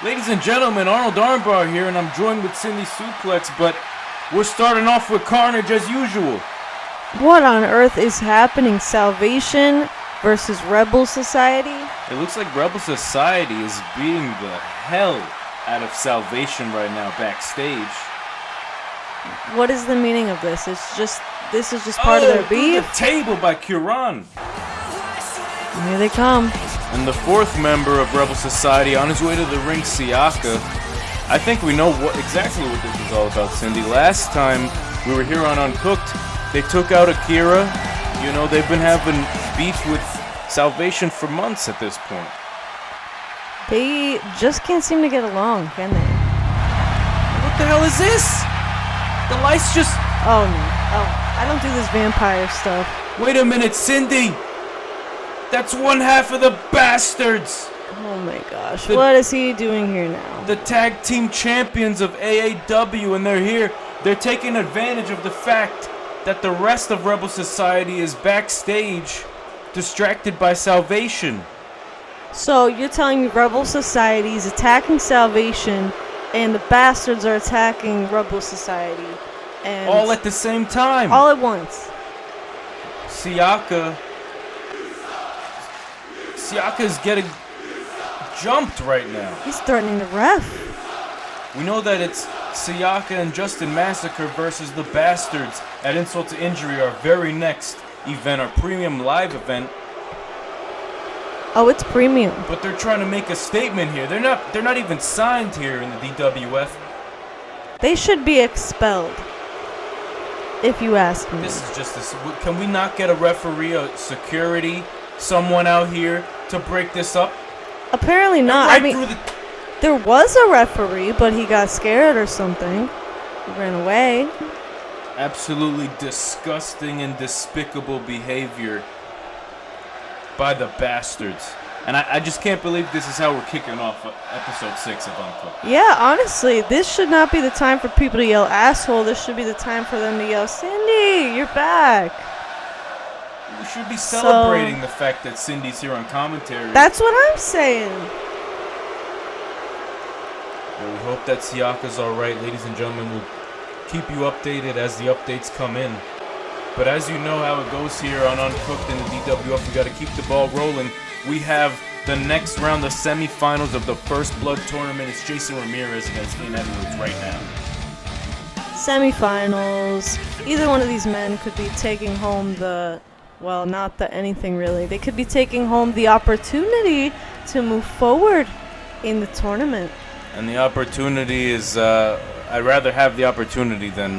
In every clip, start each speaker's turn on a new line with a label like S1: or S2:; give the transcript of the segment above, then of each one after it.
S1: Ladies and gentlemen, Arnold Armbar here, and I'm joined with Cindy Suplex, but we're starting off with Carnage as usual.
S2: What on earth is happening? Salvation versus Rebel Society?
S1: It looks like Rebel Society is beating the hell out of Salvation right now backstage.
S2: What is the meaning of this? This is just part of their beef?
S1: The table by Kiran.
S2: Here they come.
S1: And the fourth member of Rebel Society on his way to the ring, Siaka. I think we know exactly what this is all about, Cindy. Last time we were here on Uncooked, they took out Akira. You know, they've been having beef with Salvation for months at this point.
S2: They just can't seem to get along, can they?
S1: What the hell is this? The lights just...
S2: Oh, no. Oh, I don't do this vampire stuff.
S1: Wait a minute, Cindy! That's one half of the Bastards!
S2: Oh my gosh, what is he doing here now?
S1: The tag team champions of AAW, and they're here. They're taking advantage of the fact that the rest of Rebel Society is backstage, distracted by Salvation.
S2: So you're telling me Rebel Society is attacking Salvation, and the Bastards are attacking Rebel Society, and
S1: all at the same time.
S2: All at once.
S1: Siaka's getting jumped right now.
S2: He's threatening the ref.
S1: We know that it's Siaka and Justin Massacre versus the Bastards at Insult to Injury, our very next event, our premium live event.
S2: Oh, it's premium.
S1: But they're trying to make a statement here. They're not even signed here in the DWF.
S2: They should be expelled, if you ask me.
S1: This is just this. Can we not get a referee, a security, someone out here to break this up?
S2: Apparently not.
S1: Right,
S2: I mean, there was a referee, but he got scared or something. He ran away.
S1: Absolutely disgusting and despicable behavior by the Bastards. And I just can't believe this is how we're kicking off episode 6 of Uncooked.
S2: Yeah, honestly, this should not be the time for people to yell asshole. This should be the time for them to yell, Cindy, you're back.
S1: We should be celebrating the fact that Cindy's here on commentary.
S2: That's what I'm saying.
S1: Well, we hope that Siaka's alright, ladies and gentlemen. We'll keep you updated as the updates come in. But as you know how it goes here on Uncooked in the DWF, we got to keep the ball rolling. We have the next round, the semifinals of the First Blood tournament. It's Jason Ramirez against Ian Edwards right now.
S2: Semifinals. Either one of these men could be taking home the... Well, not the anything really. They could be taking home the opportunity to move forward in the tournament.
S1: And the opportunity is, I'd rather have the opportunity than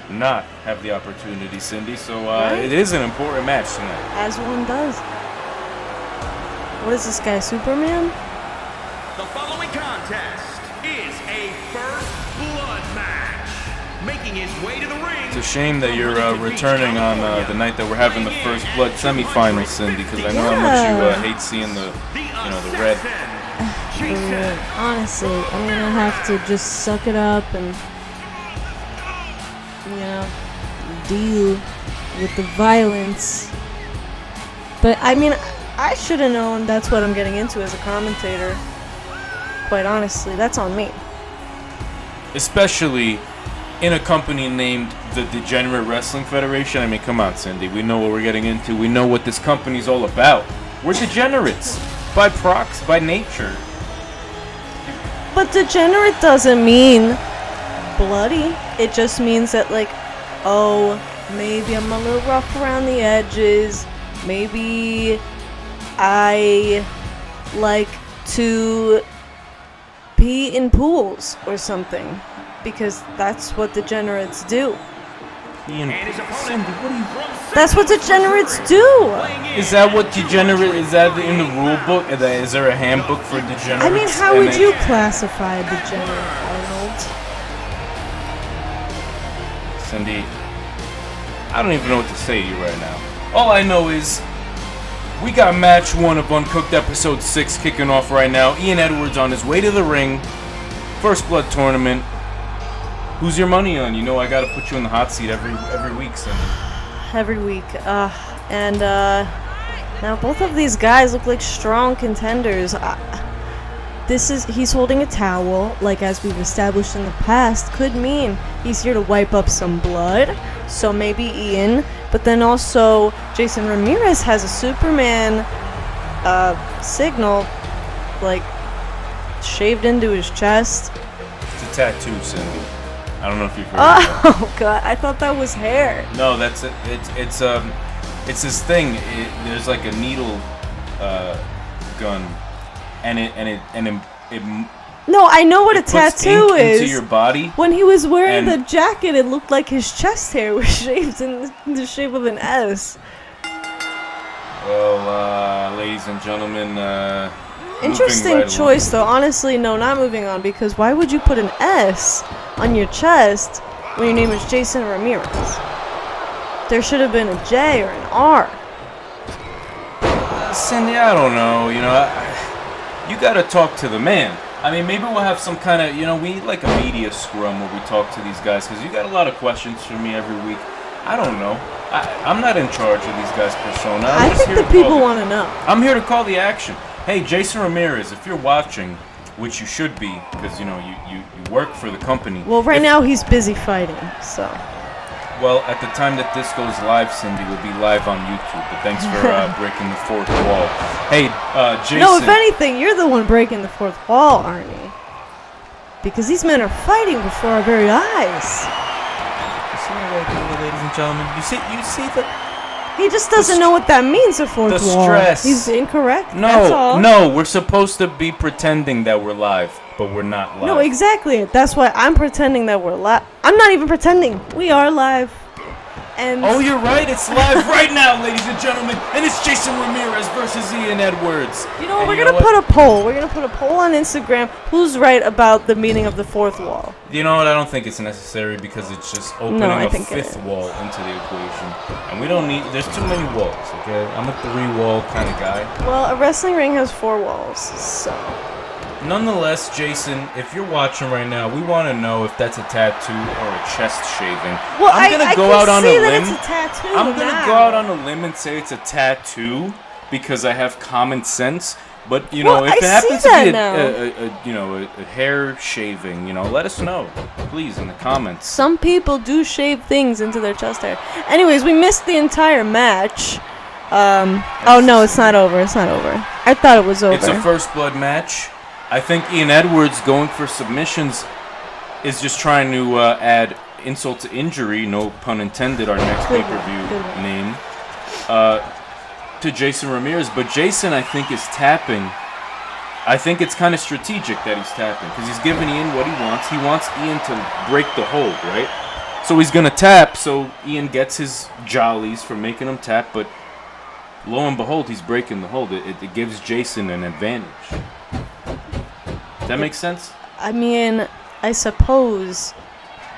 S1: not have the opportunity, Cindy. So
S2: right.
S1: It is an important match tonight.
S2: As one does. What is this guy, Superman?
S3: The following contest is a First Blood match. Making his way to the ring.
S1: It's a shame that you're returning on the night that we're having the First Blood semifinals, Cindy, because I know how much you hate seeing the red.
S2: Honestly, I'm gonna have to just suck it up and, deal with the violence. But I mean, I should have known that's what I'm getting into as a commentator. Quite honestly, that's on me.
S1: Especially in a company named the Degenerate Wrestling Federation. I mean, come on, Cindy. We know what we're getting into. We know what this company's all about. We're degenerates. By prox, by nature.
S2: But degenerate doesn't mean bloody. It just means that, like, oh, maybe I'm a little rough around the edges. Maybe I like to pee in pools or something. Because that's what degenerates do.
S1: Cindy, what are you...
S2: That's what degenerates do!
S1: Is that what degenerate... Is that in the rule book? Is there a handbook for degenerates?
S2: I mean, how would you classify a degenerate, Arnold?
S1: Cindy, I don't even know what to say to you right now. All I know is we got match 1 of Uncooked episode 6 kicking off right now. Ian Edwards on his way to the ring. First Blood tournament. Who's your money on? You know I gotta put you in the hot seat every week, Cindy.
S2: Every week. Now both of these guys look like strong contenders. He's holding a towel, like as we've established in the past, could mean he's here to wipe up some blood. So maybe Ian, but then also Jason Ramirez has a Superman signal, like shaved into his chest.
S1: It's a tattoo, Cindy. I don't know if you've heard of that.
S2: Oh god, I thought that was hair.
S1: No, that's it. It's this thing. There's like a needle gun, and it
S2: No, I know what a
S1: puts
S2: tattoo
S1: ink
S2: is.
S1: into your body.
S2: When he was wearing the
S1: and-
S2: jacket, it looked like his chest hair was shaved in the shape of an S.
S1: Well, ladies and gentlemen,
S2: Interesting
S1: moving right
S2: choice,
S1: along.
S2: though. Honestly, no, not moving on, because why would you put an S on your chest when your name is Jason Ramirez? There should have been a J or an R.
S1: Cindy, I don't know. You know, you gotta talk to the man. I mean, maybe we'll have some kind of, we need like a media scrum where we talk to these guys, because you got a lot of questions for me every week. I don't know. I'm not in charge of these guys' persona.
S2: I think the people want to know.
S1: I'm here to call the action. Hey, Jason Ramirez, if you're watching, which you should be, because, you work for the company.
S2: Well, right now he's busy fighting, so.
S1: Well, at the time that this goes live, Cindy, we'll be live on YouTube. But thanks for breaking the fourth wall. Hey, Jason.
S2: No, if anything, you're the one breaking the fourth wall, Arnie. Because these men are fighting before our very eyes.
S1: You see what I do, ladies and gentlemen? You see the...
S2: He just doesn't know what that means, a fourth
S1: the
S2: wall.
S1: stress.
S2: He's incorrect. That's all.
S1: No, we're supposed to be pretending that we're live, but we're not live.
S2: No, exactly. That's why I'm pretending that we're live. I'm not even pretending. We are live. And
S1: Oh, you're right. It's live right now, ladies and gentlemen. And it's Jason Ramirez versus Ian Edwards.
S2: you know what? We're going to put a poll. We're going to put a poll on Instagram. Who's right about the meaning of the fourth wall?
S1: You know what? I don't think it's necessary because it's just opening
S2: I
S1: a
S2: think it
S1: fifth
S2: is.
S1: wall into the equation. And we don't need... There's too many walls, okay? I'm a 3-wall kind of guy.
S2: Well, a wrestling ring has 4 walls, so.
S1: Nonetheless, Jason, if you're watching right now, we want to know if that's a tattoo or a chest shaving.
S2: Well,
S1: I'm gonna go out on a
S2: that
S1: limb.
S2: it's a tattoo.
S1: I'm gonna
S2: now.
S1: go out on a limb and say it's a tattoo because I have common sense. But if
S2: Well,
S1: it
S2: I
S1: happens
S2: see
S1: to be
S2: that
S1: a hair shaving, let us know, please, in the comments.
S2: Some people do shave things into their chest hair. Anyways, we missed the entire match. Oh no, it's not over. It's not over. I thought it was over.
S1: It's a first blood match. I think Ian Edwards going for submissions is just trying to add insult to injury, no pun intended, our next
S2: Good
S1: pay-per-view
S2: one.
S1: name, to Jason Ramirez. But Jason, I think, is tapping. I think it's kind of strategic that he's tapping because he's giving Ian what he wants. He wants Ian to break the hold, right? So he's going to tap so Ian gets his jollies for making him tap, but lo and behold, he's breaking the hold. It gives Jason an advantage. That makes sense?
S2: I mean, I suppose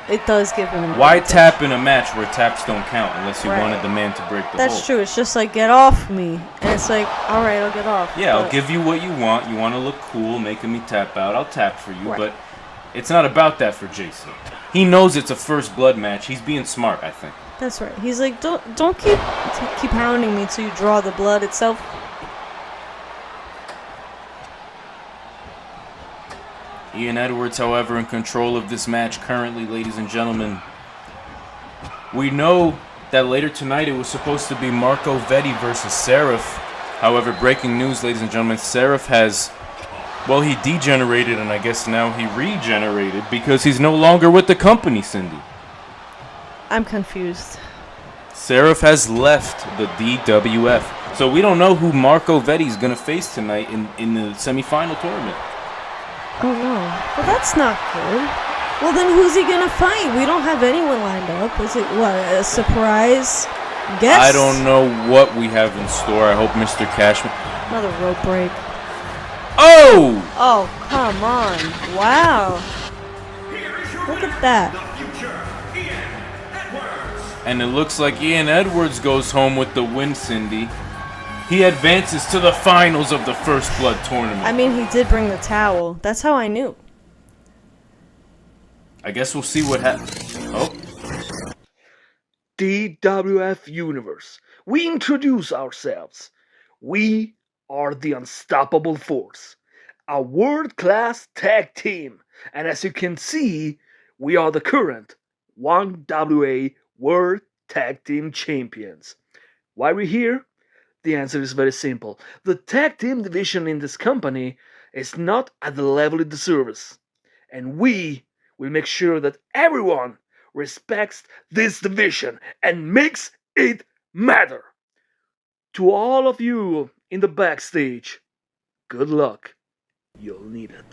S2: it does give him an
S1: Why
S2: advantage.
S1: tap in a match where taps don't count unless you
S2: Right.
S1: wanted the man to break the
S2: That's
S1: hold?
S2: true. It's just like, get off me. And it's like, alright, I'll get off.
S1: Yeah, I'll
S2: But-
S1: give you what you want. You want to look cool, making me tap out. I'll tap for you,
S2: Right.
S1: but it's not about that for Jason. He knows it's a first blood match. He's being smart, I think.
S2: That's right. He's like, don't keep hounding me till you draw the blood itself.
S1: Ian Edwards, however, in control of this match currently, ladies and gentlemen. We know that later tonight it was supposed to be Marco Veddi versus Seraph. However, breaking news, ladies and gentlemen, Seraph has, well, he degenerated and I guess now he regenerated because he's no longer with the company, Cindy.
S2: I'm confused.
S1: Seraph has left the DWF. So we don't know who Marco Veddi is going to face tonight in the semifinal tournament.
S2: Oh no. Well, that's not good. Well, then who's he gonna fight? We don't have anyone lined up. Is it what, a surprise guest?
S1: I don't know what we have in store. I hope Mr. Cashman...
S2: Another rope break.
S1: Oh!
S2: Oh, come on. Wow.
S3: Here is your
S2: Look
S3: winner,
S2: at that.
S3: the future Ian Edwards.
S1: And it looks like Ian Edwards goes home with the win, Cindy. He advances to the finals of the First Blood tournament.
S2: I mean, he did bring the towel. That's how I knew.
S1: I guess we'll see what happens. Oh.
S4: DWF Universe. We introduce ourselves. We are the Unstoppable Force, a world-class tag team. And as you can see, we are the current 1WA World Tag Team Champions. Why we're here? The answer is very simple. The tag team division in this company is not at the level it deserves. And we will make sure that everyone respects this division and makes it matter. To all of you in the backstage, good luck. You'll need it.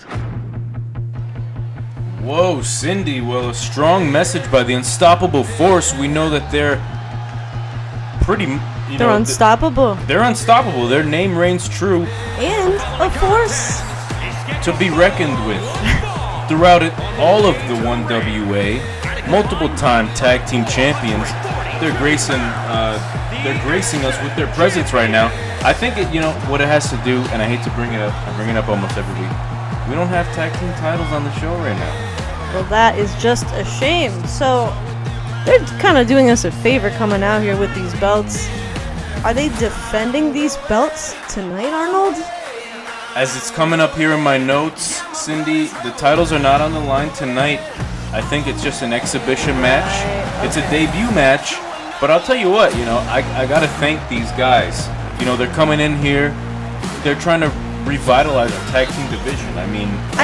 S1: Whoa, Cindy. Well, a strong message by the Unstoppable Force. We know that they're pretty...
S2: They're unstoppable.
S1: They're unstoppable. Their name reigns true.
S2: And, of course,
S1: To be reckoned with. Throughout all of the 1WA, multiple-time tag team champions, they're gracing us with their presence right now. I think what it has to do, and I hate to bring it up, I bring it up almost every week. We don't have tag team titles on the show right now.
S2: well, that is just a shame. So, they're kind of doing us a favor coming out here with these belts. Are they defending these belts tonight, Arnold?
S1: As it's coming up here in my notes, Cindy, the titles are not on the line tonight. I think it's just an exhibition match.
S2: Right,
S1: It's a debut match. But I'll tell you what, I got to thank these guys. They're coming in here. They're trying to revitalize the tag team division. I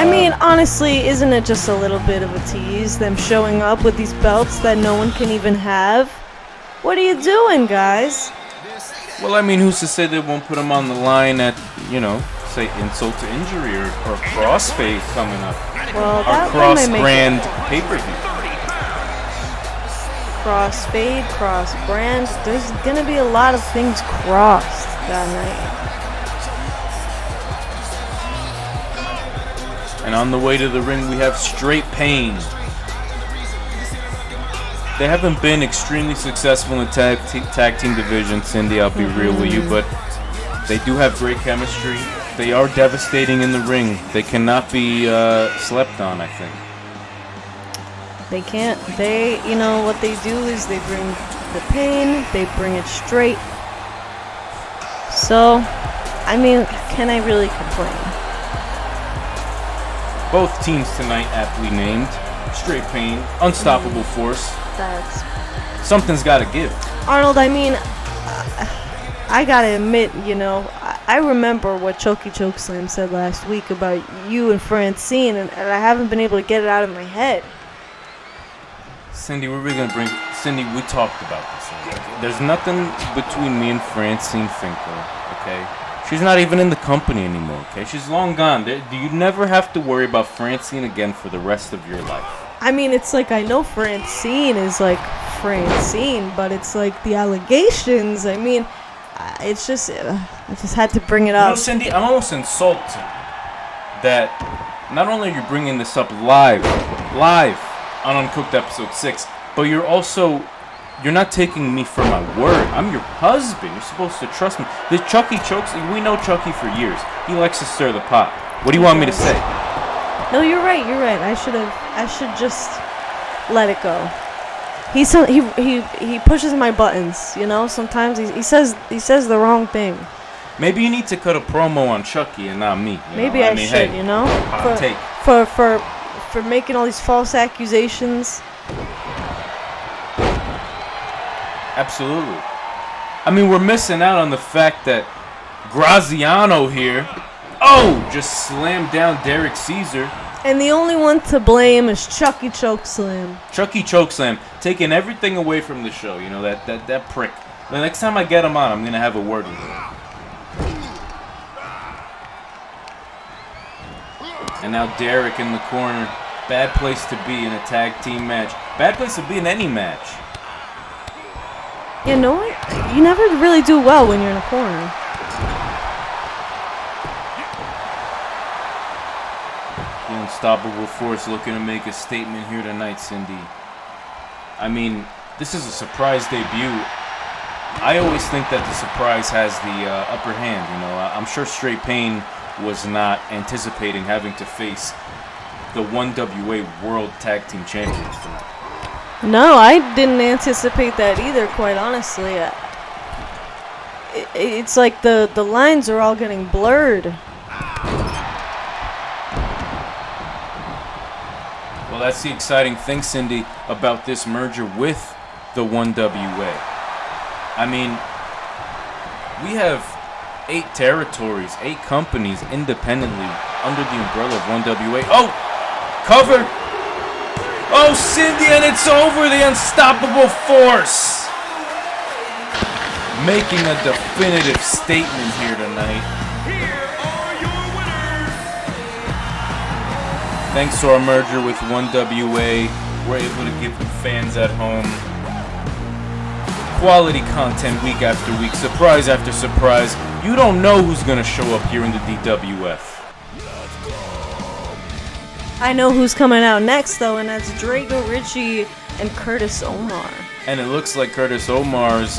S1: mean,
S2: honestly, isn't it just a little bit of a tease, them showing up with these belts that no one can even have? What are you doing, guys?
S1: well, who's to say they won't put them on the line at, say insult to injury or crossfade coming up.
S2: Well,
S1: Our
S2: that
S1: cross
S2: one may make
S1: brand pay-per-view.
S2: cross-fade, cross-brand. There's gonna be a lot of things crossed that night.
S1: And on the way to the ring, we have Straight Pain. They haven't been extremely successful in the tag team division, Cindy, I'll be real with you, but they do have great chemistry. They are devastating in the ring. They cannot be slept on, I think.
S2: They can't. What they do is they bring the pain, they bring it straight. So, can I really complain?
S1: Both teams tonight aptly named. Straight Pain, Unstoppable Force.
S2: That's
S1: Something's got to give.
S2: Arnold. I gotta admit, I remember what Chokey Chokeslam said last week about you and Francine, and I haven't been able to get it out of my head.
S1: Cindy, Cindy, we talked about this already. There's nothing between me and Francine Finkel, okay? She's not even in the company anymore, okay? She's long gone. You never have to worry about Francine again for the rest of your life.
S2: It's like I know Francine is like Francine, but it's like the allegations. It's just I just had to bring it up.
S1: Cindy, I'm almost insulted that not only are you bringing this up live on Uncooked episode 6, but you're not taking me for my word. I'm your husband. You're supposed to trust me. The Chucky Chokes, we know Chucky for years. He likes to stir the pot. What do you want me to say?
S2: No, you're right. I should just let it go. He pushes my buttons, Sometimes he says the wrong thing.
S1: Maybe you need to cut a promo on Chucky and not me.
S2: Maybe I should,
S1: Hot take.
S2: For making all these false accusations.
S1: Absolutely. We're missing out on the fact that Graziano here, just slammed down Derek Caesar.
S2: And the only one to blame is Chucky Chokeslam.
S1: Chucky Chokeslam, taking everything away from the show. That prick. The next time I get him on, I'm going to have a word with him. And now Derek in the corner. Bad place to be in a tag team match. Bad place to be in any match.
S2: You know what? You never really do well when you're in a corner.
S1: The Unstoppable Force looking to make a statement here tonight, Cindy. this is a surprise debut. I always think that the surprise has the upper hand. You know, I'm sure Straight Pain was not anticipating having to face the 1WA World Tag Team Champions tonight.
S2: No, I didn't anticipate that either, quite honestly. It's like the lines are all getting blurred.
S1: Well, that's the exciting thing, Cindy, about this merger with the 1WA. I mean, we have 8 territories, 8 companies independently under the umbrella of 1WA. Oh! Cover! Oh, Cindy, and it's over! The Unstoppable Force! Making a definitive statement here tonight.
S3: Here are your winners.
S1: Thanks to our merger with 1WA, we're able to give the fans at home quality content week after week, surprise after surprise. You don't know who's going to show up here in the DWF.
S2: I know who's coming out next, though, and that's Drago Richie and Curtis Omar.
S1: And it looks like Curtis Omar's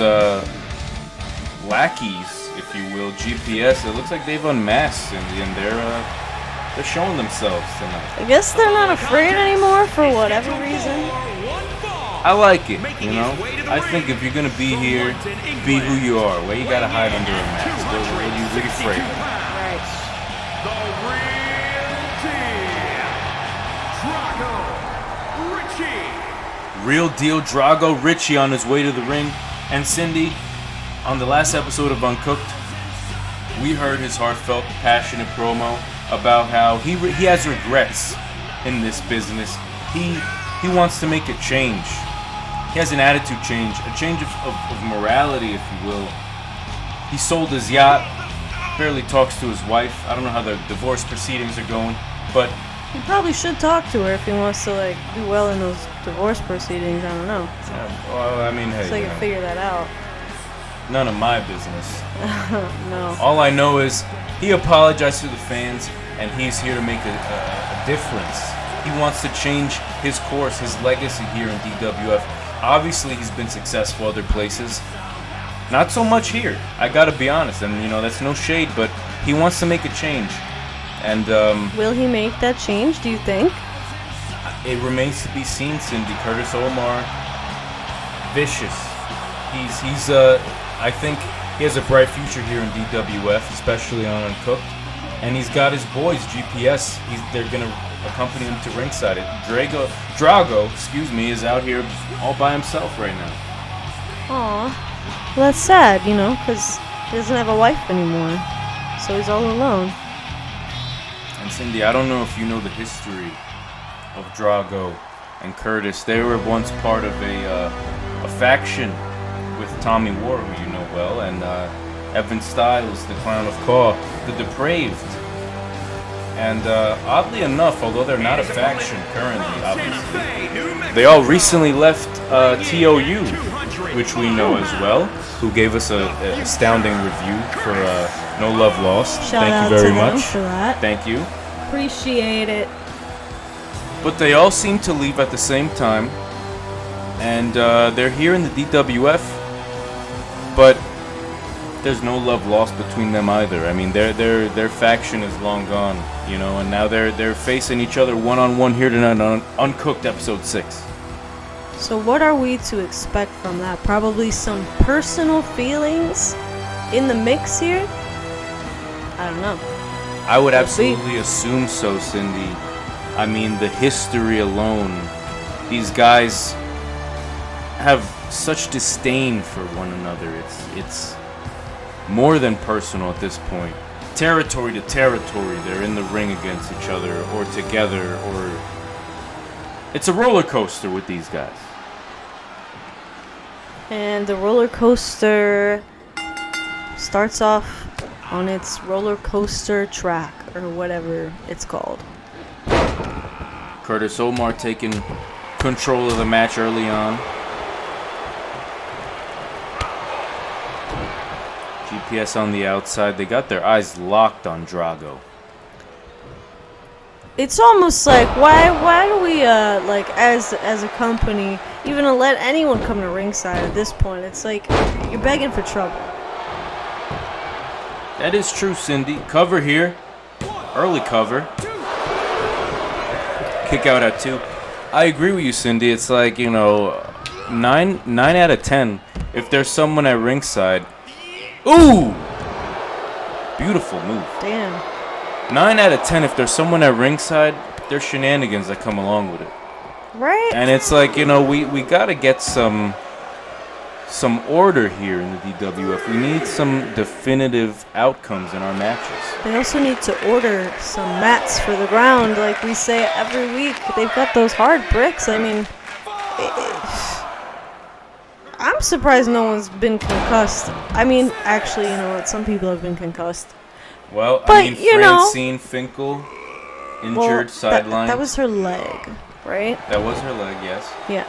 S1: lackeys, if you will, GPS, it looks like they've unmasked and they're showing themselves tonight.
S2: I guess they're not afraid anymore for whatever reason.
S1: I like it, you know? I think if you're going to be here, be who you are. Where you got to hide under a mask. What are you really afraid of?
S2: Right.
S3: The real deal, Drago Richie.
S1: Real deal Drago Richie on his way to the ring. And Cindy, on the last episode of Uncooked, we heard his heartfelt, passionate promo about how he has regrets in this business. He wants to make a change. He has an attitude change, a change of morality, if you will. He sold his yacht, barely talks to his wife. I don't know how the divorce proceedings are going, but
S2: He probably should talk to her if he wants to, like, do well in those divorce proceedings. I don't know.
S1: well, I mean, hey,
S2: So you can figure that out.
S1: none of my business.
S2: No.
S1: All I know is he apologized to the fans, and he's here to make a difference. He wants to change his course, his legacy here in DWF. Obviously, he's been successful other places. Not so much here, I gotta be honest. And, you know, that's no shade, but he wants to make a change. And
S2: Will he make that change, do you think?
S1: it remains to be seen, Cindy. Curtis Omar, vicious. He's I think he has a bright future here in DWF, especially on Uncooked. And he's got his boys, GPS. They're gonna accompany him to ringside. Drago, is out here all by himself right now.
S2: Aw. Well, that's sad, you know, because he doesn't have a wife anymore. So he's all alone.
S1: And Cindy, I don't know if you know the history of Drago and Curtis. They were once part of a faction with Tommy War, who you know well, and Evan Styles, the Clown of Caw, the Depraved. And oddly enough, although they're not a faction currently, obviously, they all recently left TOU, which we know as well, who gave us an astounding review for No Love Lost.
S2: Shout
S1: Thank
S2: out
S1: you very
S2: to them
S1: much.
S2: for that.
S1: Thank you.
S2: Appreciate it.
S1: But they all seem to leave at the same time, and they're here in the DWF, but there's no love lost between them either. I mean, their faction is long gone, you know, and now they're facing each other one-on-one here tonight on Uncooked Episode 6.
S2: So what are we to expect from that? Probably some personal feelings in the mix here? I don't know.
S1: I would
S2: Could be.
S1: absolutely assume so, Cindy. I mean, the history alone, these guys have such disdain for one another. It's more than personal at this point. Territory to territory, they're in the ring against each other or together, or it's a roller coaster with these guys.
S2: And the roller coaster starts off on its roller coaster track, or whatever it's called.
S1: Curtis Omar taking control of the match early on. GPS on the outside. They got their eyes locked on Drago.
S2: It's almost like why do we like as a company, even to let anyone come to ringside at this point. It's like you're begging for trouble.
S1: That is true, Cindy. Cover here. Early cover. Kick out at 2. I agree with you, Cindy. It's like, 9 out of 10. If there's someone at ringside. Ooh! Beautiful move.
S2: Damn.
S1: 9 out of 10 if there's someone at ringside, there's shenanigans that come along with it.
S2: Right?
S1: And it's like, we got to get some order here in the DWF. We need some definitive outcomes in our matches.
S2: They also need to order some mats for the ground, like we say every week. They've got those hard bricks. I mean, I'm surprised no one's been concussed. I mean, actually, you know what? Some people have been concussed.
S1: Well,
S2: But,
S1: I mean,
S2: you know-
S1: Francine Finkel, injured, sidelined.
S2: That was her leg, right?
S1: That was her leg, yes.
S2: Yeah.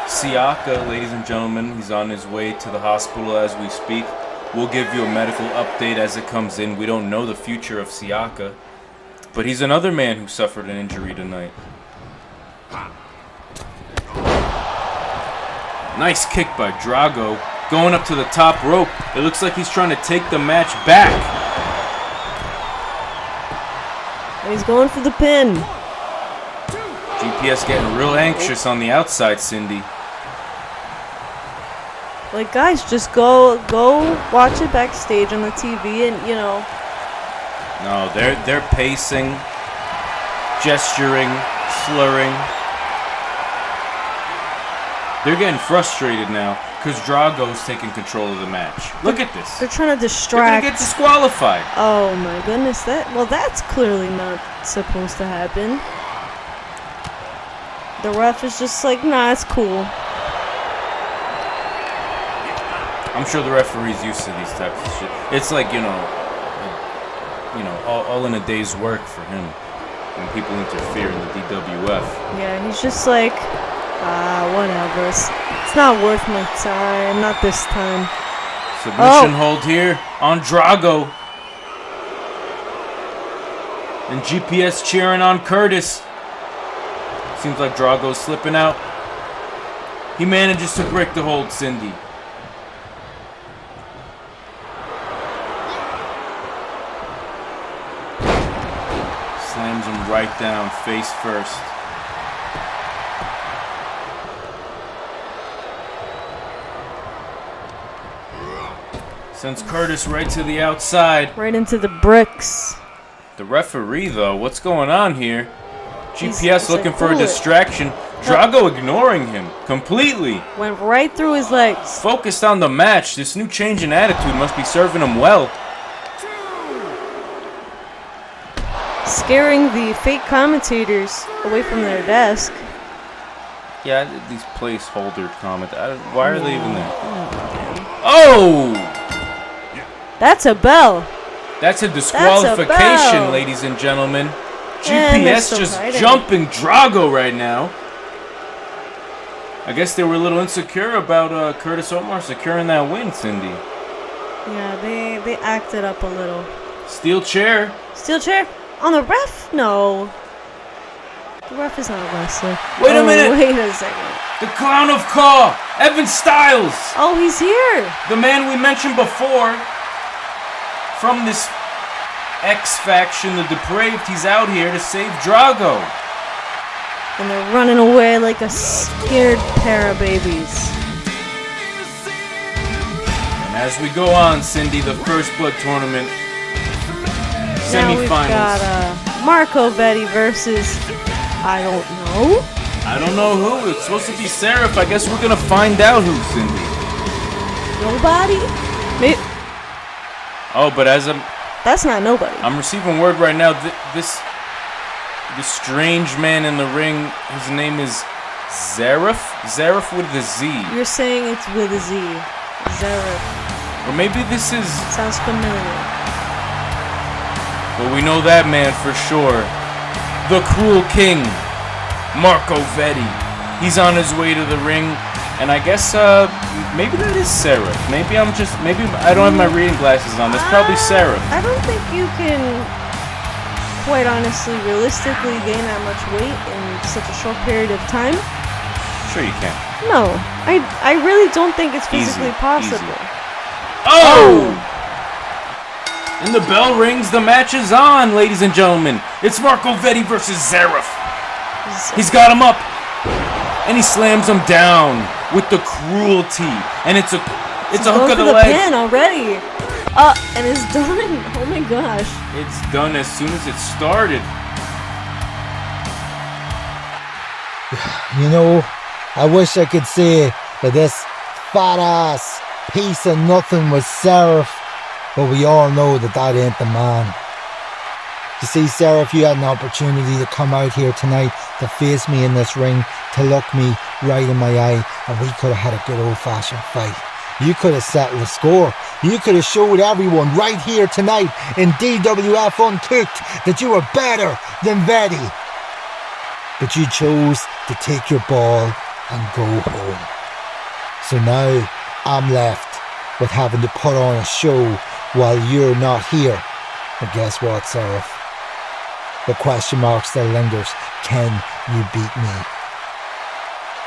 S1: Siaka, ladies and gentlemen, he's on his way to the hospital as we speak. We'll give you a medical update as it comes in. We don't know the future of Siaka, but he's another man who suffered an injury tonight. Nice kick by Drago, going up to the top rope. It looks like he's trying to take the match back.
S2: And he's going for the pin.
S1: GPS getting real anxious on the outside, Cindy.
S2: Like, guys, just go watch it backstage on the TV, and
S1: No, they're pacing, gesturing, slurring. They're getting frustrated now because Drago's taking control of the match. Look at this.
S2: they're trying to
S1: They're
S2: distract.
S1: gonna get disqualified.
S2: Oh my goodness, that's clearly not supposed to happen. The ref is just like, nah, it's cool.
S1: I'm sure the referee's used to these types of shit. It's like, all in a day's work for him when people interfere in the DWF.
S2: Yeah, he's just like, whatever. It's not worth my time. Not this time.
S1: Submission hold here on Drago. And GPS cheering on Curtis. Seems like Drago's slipping out. He manages to break the hold, Cindy. Slams him right down, face first. Sends Curtis right to the outside.
S2: Right into the bricks.
S1: The referee, though, what's going on here? GPS
S2: He's
S1: looking
S2: like,
S1: for a
S2: "Pull it."
S1: distraction. Drago ignoring him completely.
S2: Went right through his legs.
S1: Focused on the match. This new change in attitude must be serving him well.
S2: Scaring the fake commentators away from their desk.
S1: Yeah, these placeholder why are they even there? Oh!
S2: That's a bell.
S1: That's a disqualification,
S2: bell.
S1: ladies and gentlemen.
S2: And they're
S1: GPS
S2: still
S1: just
S2: fighting.
S1: jumping Drago right now. I guess they were a little insecure about Curtis Omar securing that win, Cindy.
S2: Yeah, they acted up a little.
S1: Steel chair.
S2: Steel chair on the ref? No. The ref is not a wrestler.
S1: Wait a minute.
S2: Wait a second.
S1: The Clown of Caw, Evan Styles.
S2: Oh, he's here.
S1: The man we mentioned before from this X faction, the Depraved. He's out here to save Drago.
S2: And they're running away like a scared pair of babies.
S1: And as we go on, Cindy, the First Blood Tournament
S2: Now we've
S1: semifinals.
S2: got Marco Veddi versus, I don't know.
S1: I don't know who. It's supposed to be Seraph. I guess we're gonna find out who, Cindy.
S2: Nobody?
S1: Oh, but as
S2: That's not nobody.
S1: I'm receiving word right now, this strange man in the ring, his name is Seraph? Seraph with a Z.
S2: You're saying it's with a Z. Seraph.
S1: Or maybe this is...
S2: Sounds familiar.
S1: But we know that man for sure. The Cruel King Marco Veddi. He's on his way to the ring. And I guess maybe that is Seraph. Maybe I don't have my reading glasses on. That's probably Seraph.
S2: I don't think you can, quite honestly, realistically gain that much weight in such a short period of time.
S1: Sure you can.
S2: No, I really don't think it's physically
S1: Easy,
S2: possible.
S1: easy. Oh! And the bell rings. The match is on, ladies and gentlemen. It's Marco Veddi versus Seraph. He's got him up, and he slams him down with the cruelty. And it's a hook of the leg.
S2: Pin already. And it's done. Oh my gosh.
S1: It's done as soon as it started.
S5: You know, I wish I could say that this fat ass piece of nothing was Seraph, but we all know that that ain't the man. You see, Seraph, you had an opportunity to come out here tonight, to face me in this ring, to look me right in my eye, and we could have had a good old-fashioned fight. You could have settled the score. You could have showed everyone right here tonight in DWF Uncooked that you were better than Veddi. But you chose to take your ball and go home. So now I'm left with having to put on a show while you're not here. And guess what, Seraph? The question mark still lingers. Can you beat me?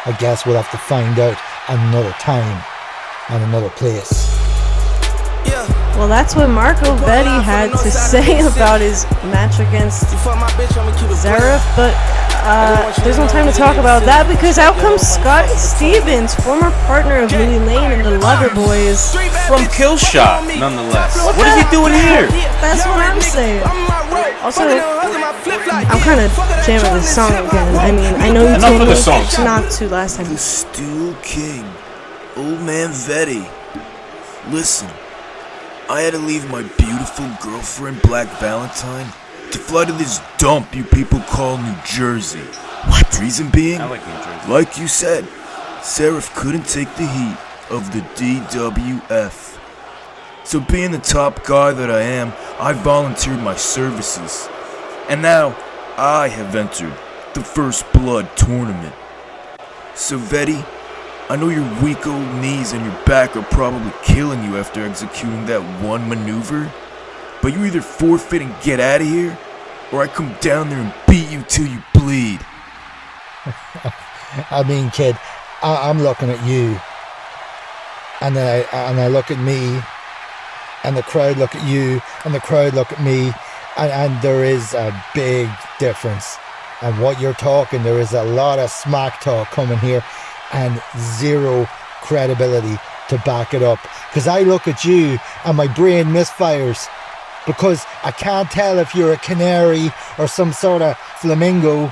S5: I guess we'll have to find out another time and another place.
S2: Well, that's what Marco Veddi had to say about his match against Seraph, but there's no time to talk about that because out comes Scotty Stevens, former partner of Louis Lane and the Lover Boys.
S1: From Killshot, nonetheless. What is he doing here?
S2: That's what I'm saying. Also, I'm kind of jamming this song again. I mean, I know you told me not to last time.
S6: The Cruel King, old man Veddi. Listen, I had to leave my beautiful girlfriend, Black Valentine, to fly to this dump you people call New Jersey.
S2: What?
S6: Reason being,
S1: I like New Jersey.
S6: like you said, Seraph couldn't take the heat of the DWF. So being the top guy that I am, I volunteered my services. And now, I have entered the First Blood tournament. So Veddi, I know your weak old knees and your back are probably killing you after executing that one maneuver, but you either forfeit and get out of here, or I come down there and beat you till you bleed.
S5: I mean, kid, I'm looking at you, and then I look at me, and the crowd look at you, and the crowd look at me, and there is a big difference. And what you're talking, there is a lot of smack talk coming here, and zero credibility to back it up. Because I look at you and my brain misfires, because I can't tell if you're a canary or some sort of flamingo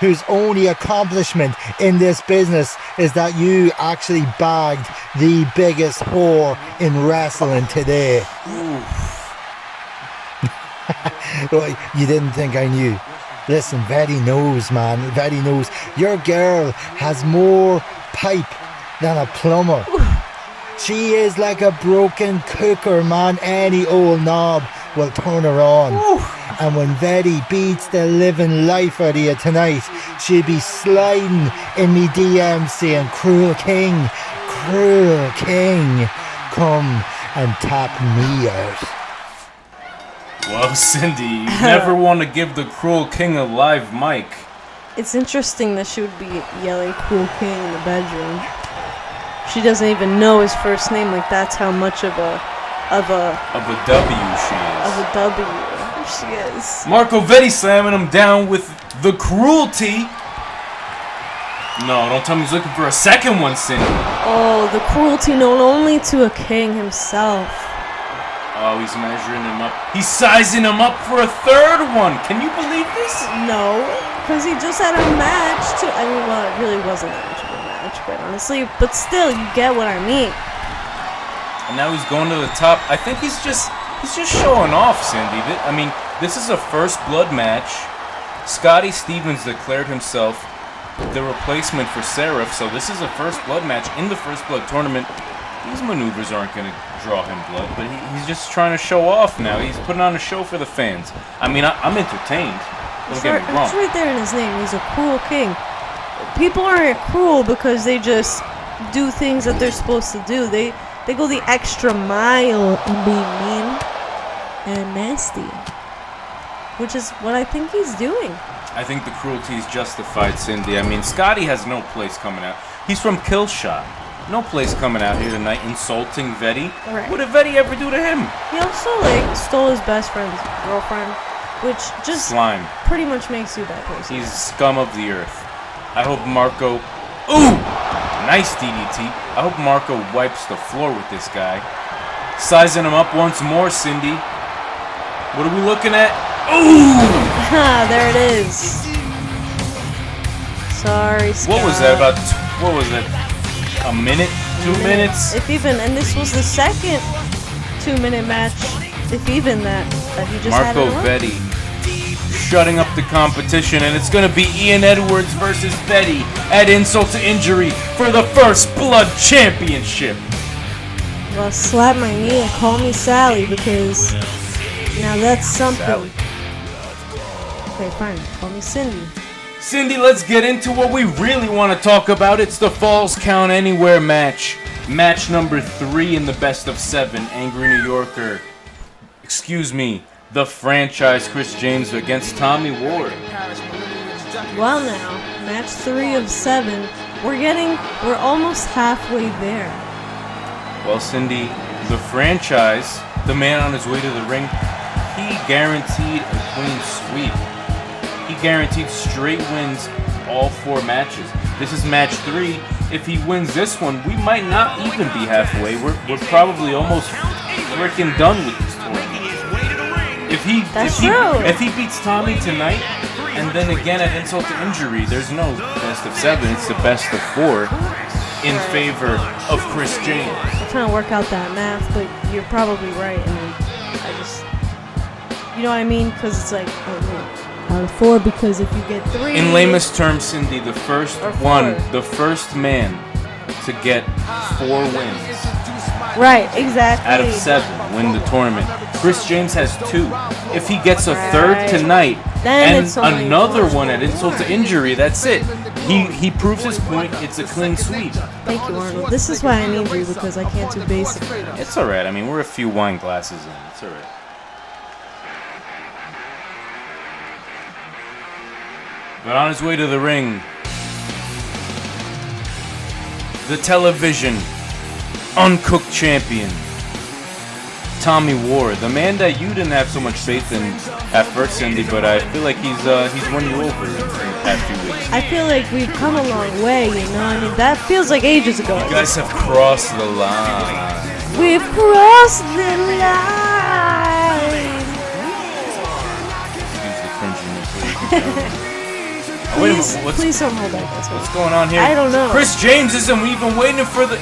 S5: whose only accomplishment in this business is that you actually bagged the biggest whore in wrestling today. You didn't think I knew. Listen, Veddi knows, man. Veddi knows. Your girl has more pipe than a plumber. She is like a broken cooker, man. Any old knob will turn her on. And when Veddi beats the living life out of you tonight, she'll be sliding in me DM saying, Cruel King, come and tap me out.
S1: Well, Cindy, you never want to give the Cruel King a live mic.
S2: It's interesting that she would be yelling Cruel King in the bedroom. She doesn't even know his first name. Like, that's how much of a
S1: W she is.
S2: Of a W she is.
S1: Marco Veddi slamming him down with the cruelty. No, don't tell me he's looking for a second one, Cindy.
S2: Oh, the cruelty known only to a king himself.
S1: Oh, he's measuring him up. He's sizing him up for a third one. Can you believe this?
S2: No, because he just had a match too. I mean, well, it really wasn't that much of a match, quite honestly. But still, you get what I mean.
S1: And now he's going to the top. I think he's just showing off, Cindy. I mean, this is a First Blood match. Scotty Stevens declared himself the replacement for Seraph, so this is a First Blood match in the First Blood tournament. These maneuvers aren't going to draw him blood, but he's just trying to show off now. He's putting on a show for the fans. I mean, I'm entertained. Don't get me wrong.
S2: It's right there in his name. He's a cruel king. People aren't cruel because they just do things that they're supposed to do. They go the extra mile in being mean and nasty, which is what I think he's doing.
S1: I think the cruelty is justified, Cindy. I mean, Scotty has no place coming out. He's from Killshot. No place coming out here tonight insulting Veddi.
S2: Right.
S1: What did Veddi ever do to him?
S2: He also, like, stole his best friend's girlfriend, which just
S1: Slime.
S2: pretty much makes you a bad person.
S1: He's scum of the earth. I hope Marco... Ooh! Nice DDT. I hope Marco wipes the floor with this guy. Sizing him up once more, Cindy. What are we looking at? Ooh!
S2: There it is. Sorry, Scott.
S1: What was that? About... What was it? A minute? 2 minutes?
S2: If even, and this was the second 2-minute match, if even that he just had
S1: Marco
S2: in a row.
S1: Veddi shutting up the competition, and it's going to be Ian Edwards versus Veddi at Insult to Injury for the First Blood Championship.
S2: Well, slap my knee and call me Sally, because now that's something.
S1: Sally.
S2: Okay, fine. Call me Cindy.
S1: Cindy, let's get into what we really want to talk about. It's the Falls Count Anywhere match. Match number 3 in the best of 7. Angry New Yorker. Excuse me. The franchise Chris James against Tommy Ward.
S2: Well, now, match 3 of 7. We're almost halfway there.
S1: Well, Cindy, the franchise, the man on his way to the ring, he guaranteed a clean sweep. He guaranteed straight wins all 4 matches. This is match 3. If he wins this one, we might not even be halfway. We're probably almost freaking done with this tournament. If he beats Tommy tonight, and then again at Insult to Injury, there's no best of 7. It's the best of 4 in favor of Chris James.
S2: I'm trying to work out that math, but you're probably right. I mean, you know what I mean? Because it's like, out of 4, because if you get 3...
S1: In lamest terms, Cindy, the first man to get 4 wins.
S2: Right, exactly.
S1: Out of 7, win the tournament. Chris James has 2. If he gets a third tonight
S2: then
S1: and another one at Insult to Injury, that's it. He proves his point. It's a clean sweep.
S2: Thank you, Arnold. This is why I need you, because I can't do basic.
S1: It's alright. I mean, we're a few wine glasses in. It's alright. But on his way to the ring, the television uncooked champion, Tommy Ward, the man that you didn't have so much faith in at first, Cindy, but I feel like he's won you over in the past few weeks.
S2: I feel like we've come a long way, you know? I mean, that feels like ages ago.
S1: You guys have crossed the line.
S2: We've crossed the line.
S1: Excuse the cringiness, ladies and gentlemen. Wait a minute,
S2: Please don't hold back this one.
S1: what's going on here?
S2: I don't know.
S1: Chris James isn't even waiting for the...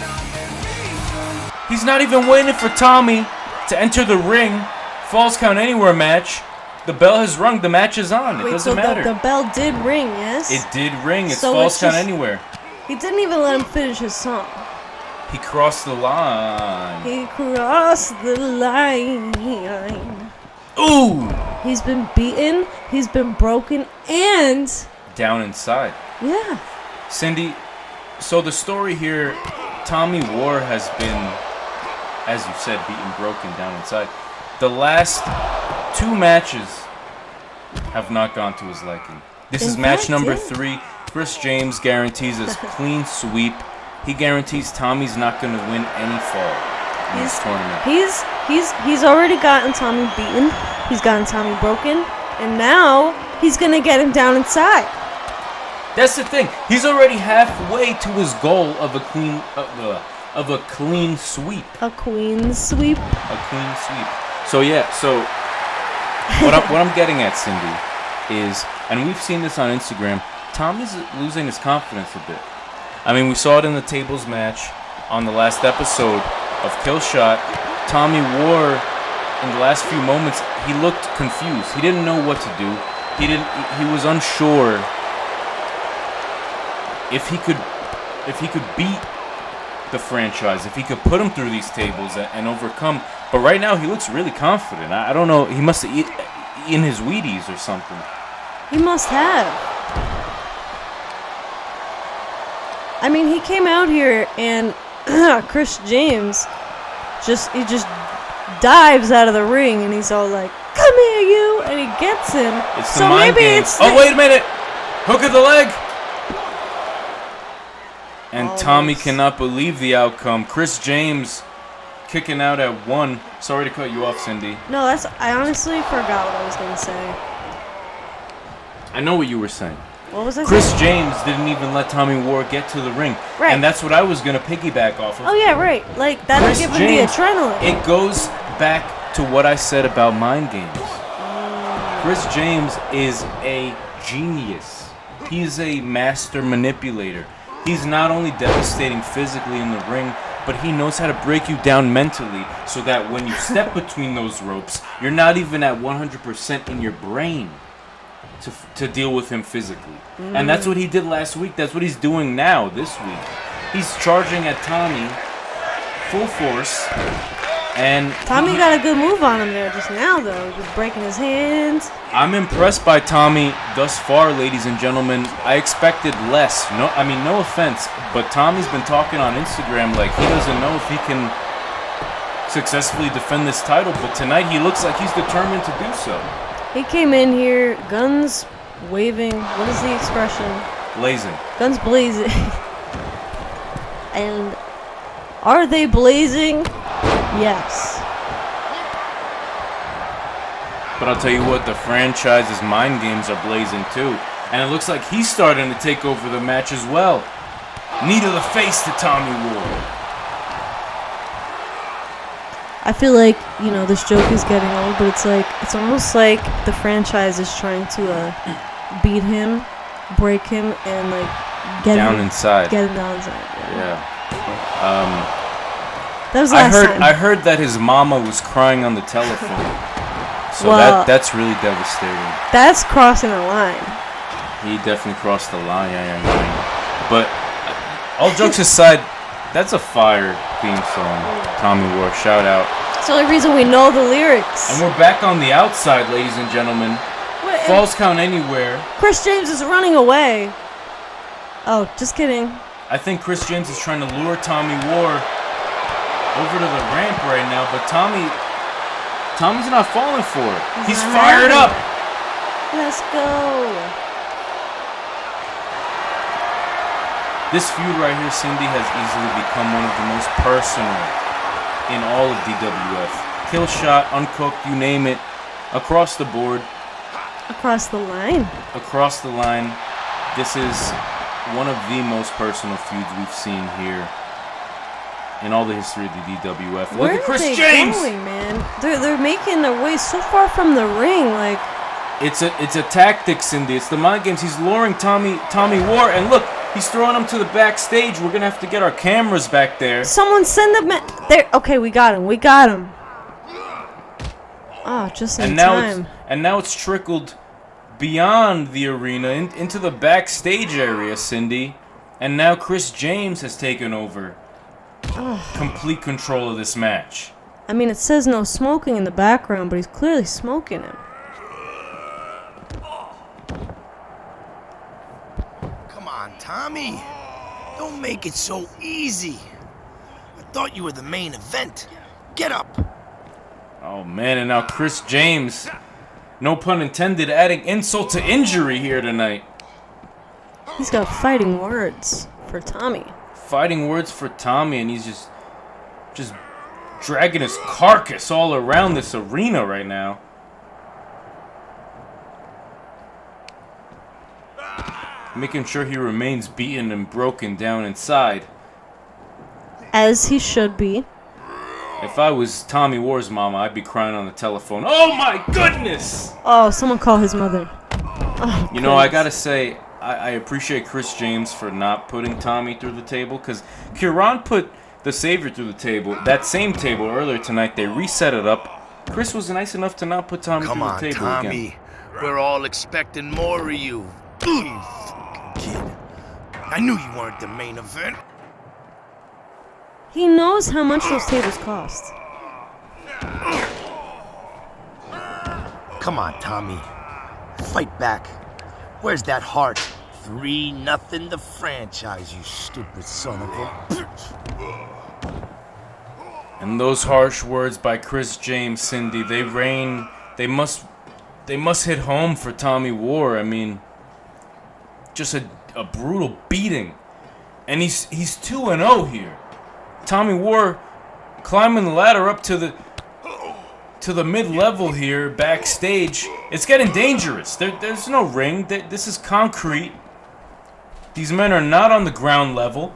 S1: He's not even waiting for Tommy to enter the ring. Falls Count Anywhere match. The bell has rung. The match is on. It doesn't matter.
S2: The bell did ring, yes?
S1: It did ring. It's
S2: So
S1: Falls
S2: it's
S1: Count
S2: just-
S1: Anywhere.
S2: He didn't even let him finish his song.
S1: He crossed the line.
S2: He crossed the line.
S1: Ooh!
S2: He's been beaten, he's been broken, and...
S1: Down inside.
S2: yeah.
S1: Cindy, so the story here, Tommy Ward has been, as you said, beaten, broken, down inside. The last 2 matches have not gone to his liking. This is match number 3. Chris James guarantees a clean sweep. He guarantees Tommy's not going to win any fall in this tournament.
S2: He's already gotten Tommy beaten, he's gotten Tommy broken, and now he's going to get him down inside.
S1: That's the thing. He's already halfway to his goal of a clean sweep.
S2: A queen sweep.
S1: A clean sweep. So yeah. So what I'm getting at, Cindy, is, and we've seen this on Instagram, Tommy's losing his confidence a bit. I mean, we saw it in the tables match on the last episode of Killshot. Tommy Ward, in the last few moments, he looked confused. He didn't know what to do. He was unsure if he could beat the franchise, if he could put him through these tables and overcome. But right now, he looks really confident. I don't know. He must have eaten his Wheaties or something.
S2: He must have. I mean, he came out here and Chris James just dives out of the ring and he's all like, come here, you, and he gets him.
S1: It's the
S2: so
S1: mind
S2: maybe
S1: game.
S2: it's
S1: Oh, wait a minute. Hook of the leg. And
S2: Almost.
S1: Tommy cannot believe the outcome. Chris James kicking out at 1. Sorry to cut you off, Cindy.
S2: No, I honestly forgot what I was gonna say.
S1: I know what you were saying.
S2: What was I
S1: Chris
S2: saying?
S1: James didn't even let Tommy War get to the ring.
S2: Right.
S1: And that's what I was going to piggyback off of.
S2: Oh yeah, right. Like that'll
S1: Chris
S2: give him
S1: James,
S2: the adrenaline.
S1: It goes back to what I said about mind games. Chris James is a genius. He's a master manipulator. He's not only devastating physically in the ring, but he knows how to break you down mentally so that when you step between those ropes, you're not even at 100% in your brain to deal with him physically. And that's what he did last week. That's what he's doing now, this week. He's charging at Tommy full force. And
S2: Tommy got a good move on him there just now, though. Just breaking his hands.
S1: I'm impressed by Tommy thus far, ladies and gentlemen. I expected less. No offense, but Tommy's been talking on Instagram like he doesn't know if he can successfully defend this title, but tonight he looks like he's determined to do so.
S2: He came in here, guns waving. What is the expression?
S1: Blazing.
S2: Guns blazing. And are they blazing? Yes.
S1: But I'll tell you what, the franchise's mind games are blazing too. And it looks like he's starting to take over the match as well. Knee to the face to Tommy War.
S2: I feel like, this joke is getting old, but it's almost like the franchise is trying to beat him, break him, and get
S1: down
S2: him
S1: inside.
S2: Get him down inside.
S1: Yeah.
S2: That was last time.
S1: I heard that his mama was crying on the telephone. So
S2: Well,
S1: that's really devastating.
S2: That's crossing the line.
S1: He definitely crossed the line. Yeah. But all jokes aside, that's a fire theme song. Tommy War, shout out.
S2: It's the only reason we know the lyrics.
S1: And we're back on the outside, ladies and gentlemen. Falls count anywhere.
S2: Chris James is running away. Oh, just kidding.
S1: I think Chris James is trying to lure Tommy War over to the ramp right now, but Tommy's not falling for it. He's fired up.
S2: Let's go.
S1: This feud right here, Cindy, has easily become one of the most personal in all of DWF. Kill shot, uncooked, you name it, across the board.
S2: Across the line.
S1: Across the line. This is one of the most personal feuds we've seen here in all the history of the DWF.
S2: Where
S1: Look at Chris
S2: are they
S1: James.
S2: going, man? They're making their way so far from the ring,
S1: It's a tactic, Cindy. It's the mind games. He's luring Tommy War, and look, he's throwing him to the backstage. We're gonna have to get our cameras back there.
S2: Someone send them there. Okay, we got him. Oh, just in time.
S1: And now it's trickled beyond the arena into the backstage area, Cindy. And now Chris James has taken over complete control of this match.
S2: I mean, it says no smoking in the background, but he's clearly smoking him.
S7: Come on, Tommy. Don't make it so easy. I thought you were the main event. Get up.
S1: Oh, man, and now Chris James, no pun intended, adding insult to injury here tonight.
S2: He's got fighting words for Tommy.
S1: Fighting words for Tommy, and he's just dragging his carcass all around this arena right now. Making sure he remains beaten and broken down inside.
S2: As he should be.
S1: If I was Tommy War's mama, I'd be crying on the telephone. Oh my goodness!
S2: Oh, someone call his mother. Oh,
S1: you know, I gotta say, I appreciate Chris James for not putting Tommy through the table, because Kieran put the Savior through the table. That same table earlier tonight, they reset it up. Chris was nice enough to not put Tommy through the table
S7: Tommy.
S1: again.
S7: We're all expecting more of you. You fucking kid. I knew you weren't the main event.
S2: He knows how much those tables cost.
S7: Come on, Tommy. Fight back. Where's that heart? 3-0 the franchise, you stupid son of a bitch.
S1: And those harsh words by Chris James, Cindy, they rain they must hit home for Tommy War. I mean, just a brutal beating. And he's 2-0 here. Tommy War climbing the ladder up to the mid-level here backstage. It's getting dangerous. There's no ring. This is concrete. These men are not on the ground level.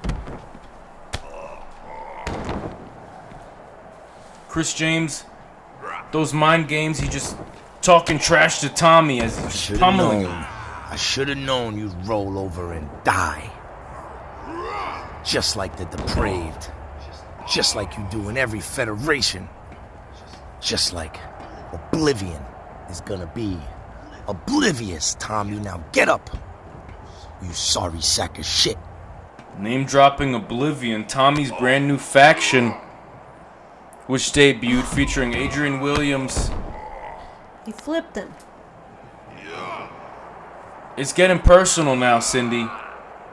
S1: Chris James, those mind games, he just talking trash to Tommy as he's pummeling him.
S7: I should have known you'd roll over and die. Just like the depraved. Just like you do in every federation. Just like Oblivion is gonna be oblivious, Tommy. Now get up, you sorry sack of shit.
S1: Name-dropping Oblivion, Tommy's brand new faction, which debuted featuring Adrian Williams.
S2: He flipped him.
S1: It's getting personal now, Cindy.